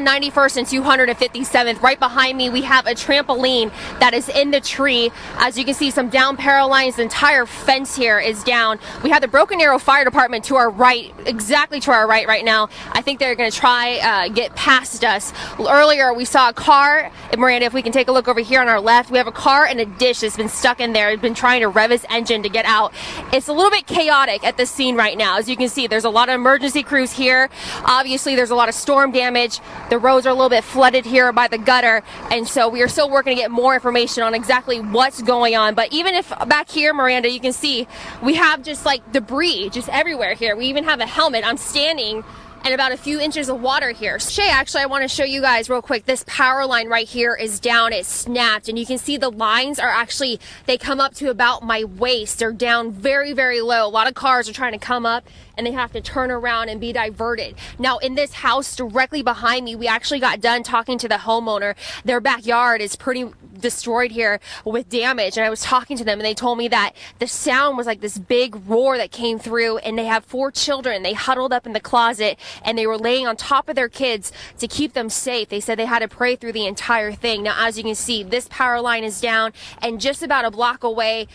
91st and 257th. Right behind me, we have a trampoline that is in the tree. As you can see, some down power lines. The entire fence here is down. We have the Broken Arrow Fire Department to our right, exactly to our right now. I think they're going to try get past us. Earlier, we saw a car. Miranda, if we can take a look over here on our left, we have a car and a dish that's been stuck in there. It's been trying to rev its engine to get out. It's a little bit chaotic at the scene right now. As you can see, there's a lot of emergency crews here. Obviously, there's a lot of storm damage. The roads are a little bit flooded here by the gutter, and so we are still working to get more information on exactly what's going on. But even if back here, Miranda, you can see we have just like debris just everywhere here. We even have a helmet. I'm standing and about a few inches of water here. Shay, actually, I want to show you guys real quick. This power line right here is down. It's snapped, and you can see the lines are actually, they come up to about my waist. They're down very, very low. A lot of cars are trying to come up, and they have to turn around and be diverted. Now, in this house directly behind me, we actually got done talking to the homeowner. Their backyard is pretty destroyed here with damage, and I was talking to them, and they told me that the sound was like this big roar that came through, and they have 4 children. They huddled up in the closet, and they were laying on top of their kids to keep them safe. They said they had to pray through the entire thing. Now, as you can see, this power line is down, and just about a block away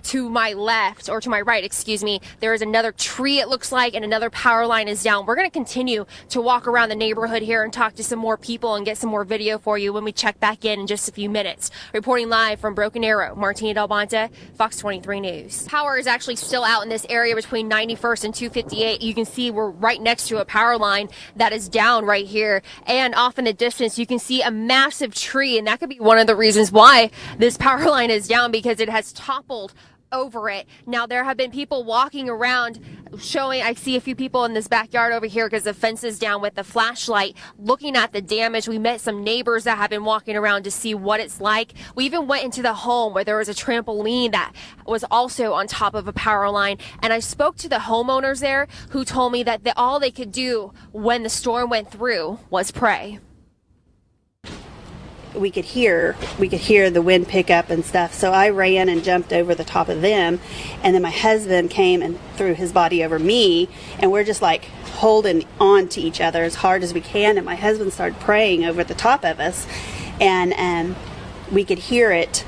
to my left, or to my right, excuse me, there is another tree, it looks like, and another power line is down. We're going to continue to walk around the neighborhood here and talk to some more people and get some more video for you when we check back in just a few minutes. Reporting live from Broken Arrow, Martina Del Monte, Fox 23 News. Power is actually still out in this area between 91st and 258. You can see we're right next to a power line that is down right here, and off in the distance you can see a massive tree, and that could be one of the reasons why this power line is down, because it has toppled over it. Now, there have been people walking around showing, I see a few people in this backyard over here because the fence is down, with the flashlight looking at the damage. We met some neighbors that have been walking around to see what it's like. We even went into the home where there was a trampoline that was also on top of a power line, and I spoke to the homeowners there who told me that all they could do when the storm went through was pray. We could hear the wind pick up and stuff, so I ran and jumped over the top of them, and then my husband came and threw his body over me, and we're just like holding on to each other as hard as we can, and my husband started praying over the top of us, and we could hear it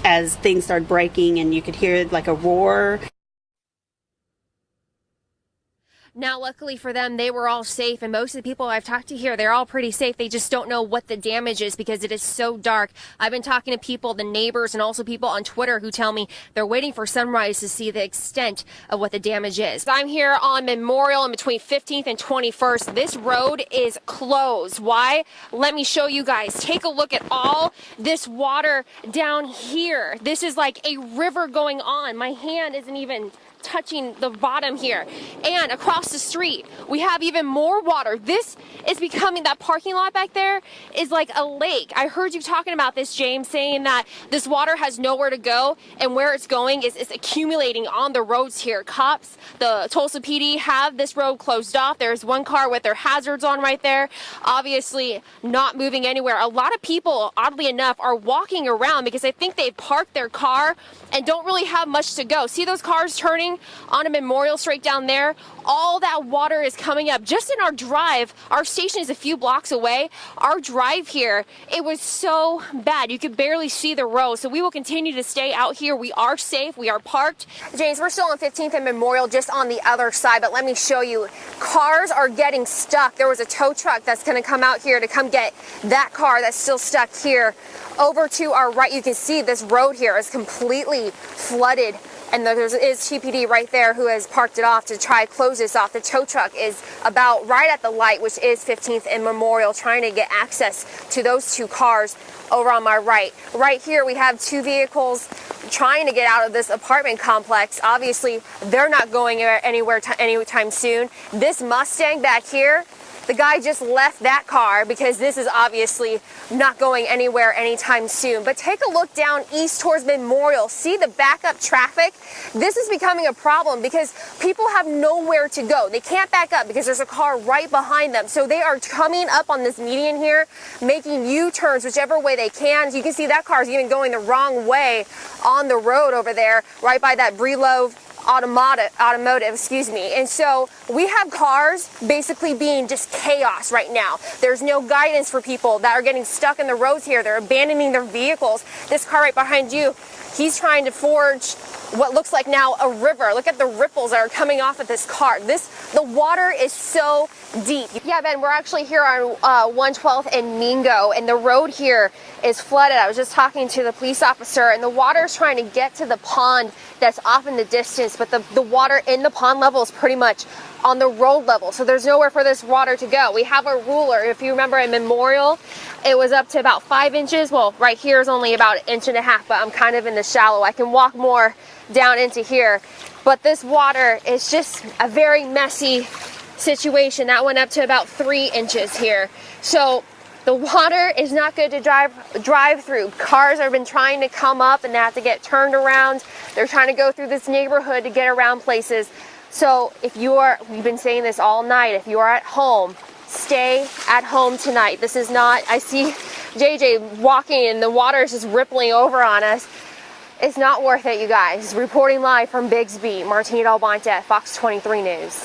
as things started breaking, and you could hear like a roar. Now, luckily for them, they were all safe, and most of the people I've talked to here, they're all pretty safe. They just don't know what the damage is because it is so dark. I've been talking to people, the neighbors, and also people on Twitter who tell me they're waiting for sunrise to see the extent of what the damage is. I'm here on Memorial in between 15th and 21st. This road is closed. Why? Let me show you guys. Take a look at all this water down here. This is like a river going on. My hand isn't even touching the bottom here. And across the street, we have even more water. This is becoming, that parking lot back there is like a lake. I heard you talking about this, James, saying that this water has nowhere to go, and where it's going is accumulating on the roads here. Cops, the Tulsa PD, have this road closed off. There's one car with their hazards on right there, obviously not moving anywhere. A lot of people, oddly enough, are walking around because I think they've parked their car and don't really have much to go. See those cars turning on a Memorial straight down there? All that water is coming up just in our drive. Our station is a few blocks away. Our drive here, it was so bad. You could barely see the road. So we will continue to stay out here. We are safe. We are parked. James, we're still on 15th and Memorial, just on the other side, but let me show you. Cars are getting stuck. There was a tow truck that's going to come out here to come get that car that's still stuck here. Over to our right, you can see this road here is completely flooded, and there is TPD right there who has parked it off to try to close this off. The tow truck is about right at the light, which is 15th and Memorial, trying to get access to those 2 cars over on my right. Right here, we have 2 vehicles trying to get out of this apartment complex. Obviously, they're not going anywhere anytime soon. This Mustang back here, the guy just left that car because this is obviously not going anywhere anytime soon. But take a look down east towards Memorial. See the backup traffic? This is becoming a problem because people have nowhere to go. They can't back up because there's a car right behind them. So they are coming up on this median here, making U-turns whichever way they can. As you can see, that car is even going the wrong way on the road over there, right by that Brelow automotive, excuse me. And so we have cars basically being just chaos right now. There's no guidance for people that are getting stuck in the roads here. They're abandoning their vehicles. This car right behind you, he's trying to forge what looks like now a river. Look at the ripples that are coming off of this car. The water is so deep. Yeah, Ben, we're actually here on 112th and Mingo, and the road here is flooded. I was just talking to the police officer, and the water is trying to get to the pond that's off in the distance, but the water in the pond level is pretty much on the road level, so there's nowhere for this water to go. We have a ruler. If you remember in Memorial, it was up to about 5 inches. Well, right here is only about 1.5 inches, but I'm kind of in the shallow. I can walk more down into here, but this water is just a very messy situation. That went up to about 3 inches here. So the water is not good to drive through. Cars have been trying to come up and they have to get turned around. They're trying to go through this neighborhood to get around places. So we've been saying this all night, if you are at home, stay at home tonight. This is not, I see JJ walking and the water is just rippling over on us. It's not worth it, you guys. Reporting live from Bixby, Martina Del Bonte, Fox 23 News.